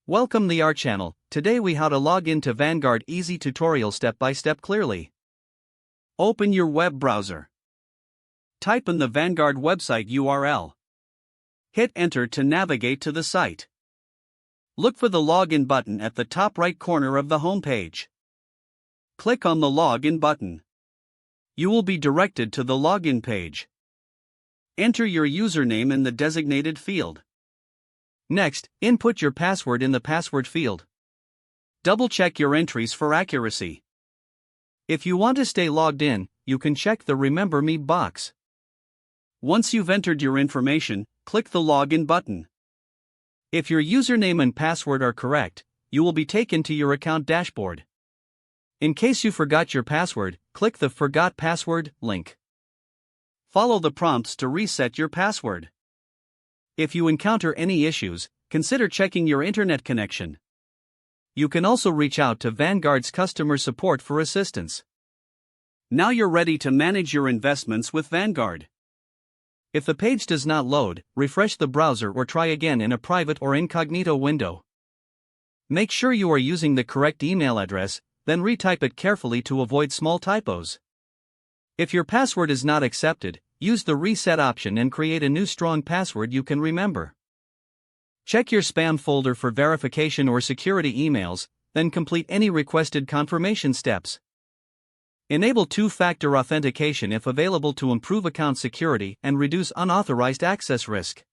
Welcome to our channel. Today we how to log into Vanguard easy tutorial step by step clearly. Open your web browser. Type in the Vanguard website URL. Hit enter to navigate to the site. Look for the login button at the top right corner of the home page. Click on the login button. You will be directed to the login page. Enter your username in the designated field. Next, input your password in the password field. Double-check your entries for accuracy. If you want to stay logged in, you can check the Remember Me box. Once you've entered your information, click the Login button. If your username and password are correct, you will be taken to your account dashboard. In case you forgot your password, click the Forgot Password link. Follow the prompts to reset your password. If you encounter any issues, consider checking your internet connection. You can also reach out to Vanguard's customer support for assistance. Now you're ready to manage your investments with Vanguard. If the page does not load, refresh the browser or try again in a private or incognito window. Make sure you are using the correct email address, then retype it carefully to avoid small typos. If your password is not accepted, use the reset option and create a new strong password you can remember. Check your spam folder for verification or security emails, then complete any requested confirmation steps. Enable two-factor authentication if available to improve account security and reduce unauthorized access risk.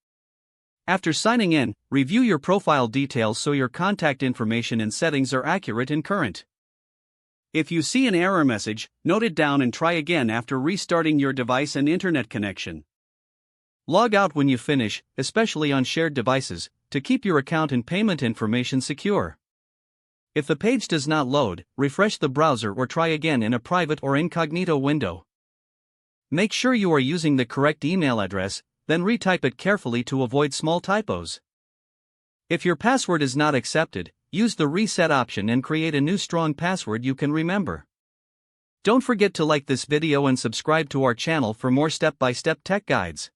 After signing in, review your profile details so your contact information and settings are accurate and current. If you see an error message, note it down and try again after restarting your device and internet connection. Log out when you finish, especially on shared devices, to keep your account and payment information secure. If the page does not load, refresh the browser or try again in a private or incognito window. Make sure you are using the correct email address, then retype it carefully to avoid small typos. If your password is not accepted, use the reset option and create a new strong password you can remember. Don't forget to like this video and subscribe to our channel for more step-by-step tech guides.